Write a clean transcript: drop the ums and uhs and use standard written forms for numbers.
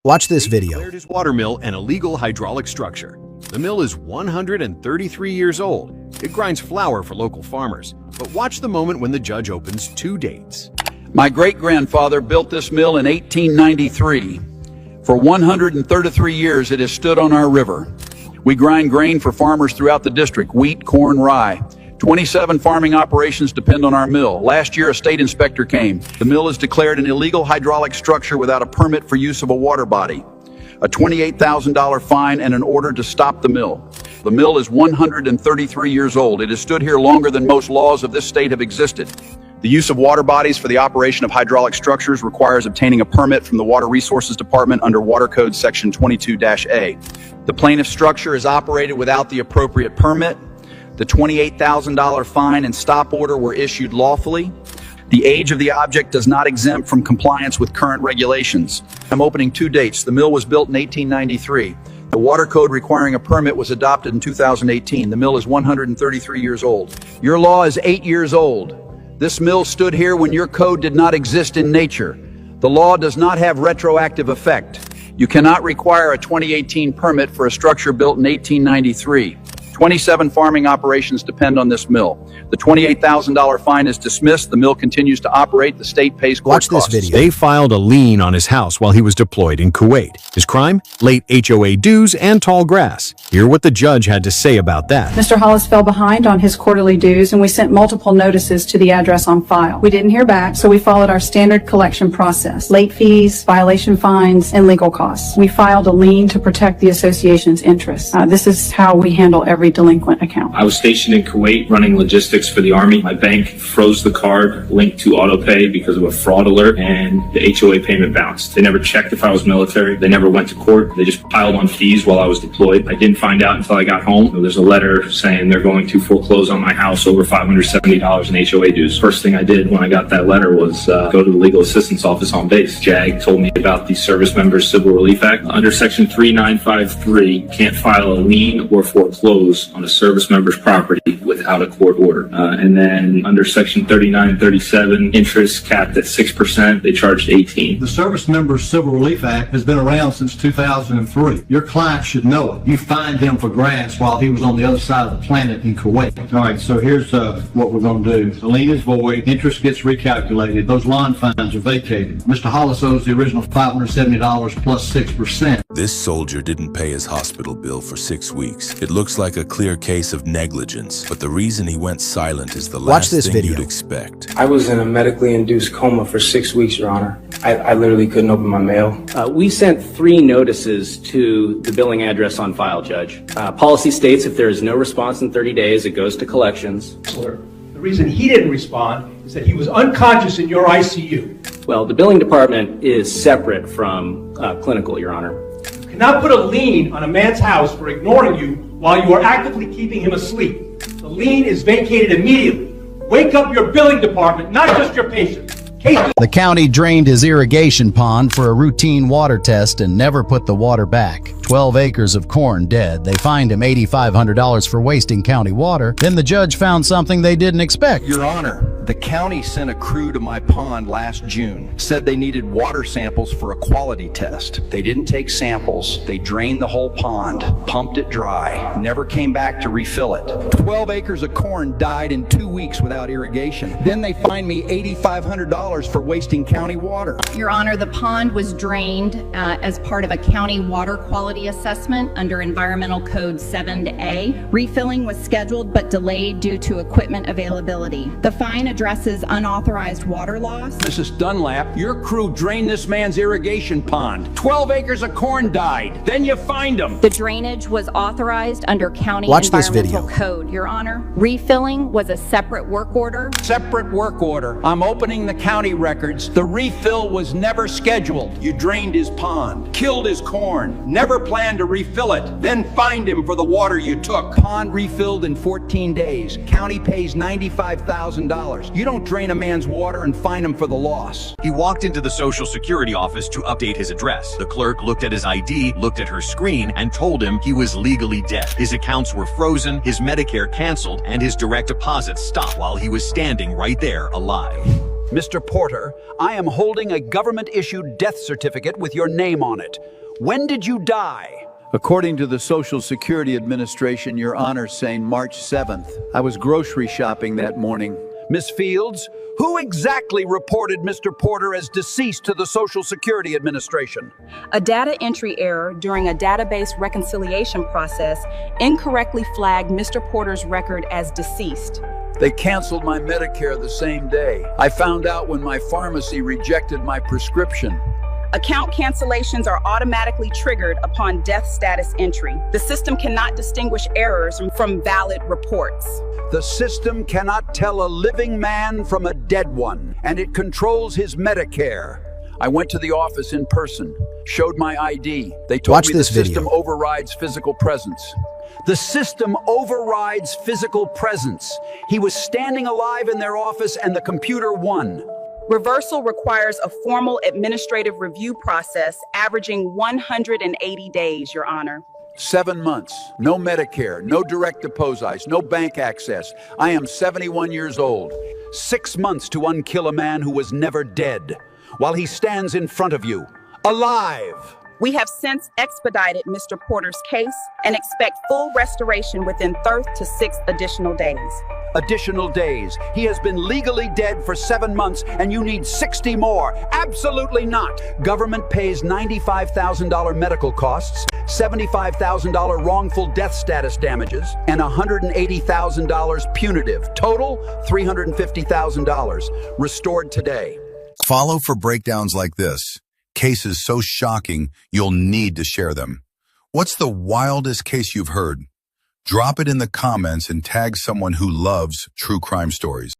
Watch this video. Declared his water mill an illegal hydraulic structure. The mill is 133 years old. It grinds flour for local farmers. But watch the moment when the judge opens two dates. My great-grandfather built this mill in 1893. For 133 years, it has stood on our river. We grind grain for farmers throughout the district: wheat, corn, rye. 27 farming operations depend on our mill. Last year, a state inspector came. The mill is declared an illegal hydraulic structure without a permit for use of a water body. A $28,000 fine and an order to stop the mill. The mill is 133 years old. It has stood here longer than most laws of this state have existed. The use of water bodies for the operation of hydraulic structures requires obtaining a permit from the Water Resources Department under Water Code Section 22-A. The plaintiff's structure is operated without the appropriate permit. The $28,000 fine and stop order were issued lawfully. The age of the object does not exempt from compliance with current regulations. I'm opening two dates. The mill was built in 1893. The water code requiring a permit was adopted in 2018. The mill is 133 years old. Your law is 8 years old. This mill stood here when your code did not exist in nature. The law does not have retroactive effect. You cannot require a 2018 permit for a structure built in 1893. 27 farming operations depend on this mill. The $28,000 fine is dismissed. The mill continues to operate. The state pays court costs. Watch this video. They filed a lien on his house while he was deployed in Kuwait. His crime? Late HOA dues and tall grass. Hear what the judge had to say about that. Mr. Hollis fell behind on his quarterly dues, and we sent multiple notices to the address on file. We didn't hear back, so we followed our standard collection process: late fees, violation fines, and legal costs. We filed a lien to protect the association's interests. This is how we handle every delinquent account. I was stationed in Kuwait running logistics for the Army. My bank froze the card linked to autopay because of a fraud alert, and the HOA payment bounced. They never checked if I was military. They never went to court. They just piled on fees while I was deployed. I didn't find out until I got home. There's a letter saying they're going to foreclose on my house over $570 in HOA dues. First thing I did when I got that letter was go to the legal assistance office on base. JAG told me about the Service Members Civil Relief Act. Under Section 3953, can't file a lien or foreclose on a service member's property without a court order. And then under Section 3937, interest capped at 6%, they charged 18. The Service Members Civil Relief Act has been around since 2003. Your client should know it. You fined him for grass while he was on the other side of the planet in Kuwait. All right, so here's what we're going to do. The lien is void. Interest gets recalculated. Those lawn fines are vacated. Mr. Hollis owes the original $570 plus 6%. This soldier didn't pay his hospital bill for 6 weeks. It looks like a clear case of negligence, but the reason he went silent is the last thing you'd expect. I was in a medically induced coma for 6 weeks, Your Honor. I literally couldn't open my mail. We sent 3 notices to the billing address on file, Judge. Policy states if there is no response in 30 days, it goes to collections. The reason he didn't respond is that he was unconscious in your ICU. Well, the billing department is separate from clinical, Your Honor. You cannot put a lien on a man's house for ignoring you while you are actively keeping him asleep. The lien is vacated immediately. Wake up your billing department, not just your patient. The county drained his irrigation pond for a routine water test and never put the water back. 12 acres of corn dead. They fined him $8,500 for wasting county water. Then the judge found something they didn't expect. Your Honor, the county sent a crew to my pond last June. Said they needed water samples for a quality test. They didn't take samples. They drained the whole pond, pumped it dry, never came back to refill it. 12 acres of corn died in 2 weeks without irrigation. Then they fined me $8,500 for wasting county water. Your Honor, the pond was drained as part of a county water quality assessment under Environmental Code 7A. Refilling was scheduled but delayed due to equipment availability. The fine addresses unauthorized water loss. Mrs. Dunlap, your crew drained this man's irrigation pond. 12 acres of corn died. Then you fined him. The drainage was authorized under county environmental code, Your Honor. Refilling was a separate work order. Separate work order. I'm opening the county records. The refill was never scheduled. You drained his pond, killed his corn, never planned to refill it, then fined him for the water you took. Pond refilled in 14 days. County pays $95,000. You don't drain a man's water and fine him for the loss. He walked into the Social Security office to update his address. The clerk looked at his ID, looked at her screen, and told him he was legally dead. His accounts were frozen, his Medicare canceled, and his direct deposit stopped while he was standing right there alive. Mr. Porter, I am holding a government-issued death certificate with your name on it. When did you die? According to the Social Security Administration, Your Honor, saying March 7th. I was grocery shopping that morning. Miss Fields, who exactly reported Mr. Porter as deceased to the Social Security Administration? A data entry error during a database reconciliation process incorrectly flagged Mr. Porter's record as deceased. They canceled my Medicare the same day. I found out when my pharmacy rejected my prescription. Account cancellations are automatically triggered upon death status entry. The system cannot distinguish errors from valid reports. The system cannot tell a living man from a dead one, and it controls his Medicare. I went to the office in person, showed my ID. They told me the system overrides physical presence. The system overrides physical presence. He was standing alive in their office and the computer won. Reversal requires a formal administrative review process averaging 180 days, Your Honor. 7 months, no Medicare, no direct deposits, no bank access. I am 71 years old. 6 months to unkill a man who was never dead, while he stands in front of you, alive. We have since expedited Mr. Porter's case and expect full restoration within 30 to 6 additional days. Additional days. He has been legally dead for 7 months and you need 60 more. Absolutely not. Government pays $95,000 medical costs, $75,000 wrongful death status damages, and $180,000 punitive. Total, $350,000. Restored today. Follow for breakdowns like this. Cases so shocking, you'll need to share them. What's the wildest case you've heard? Drop it in the comments and tag someone who loves true crime stories.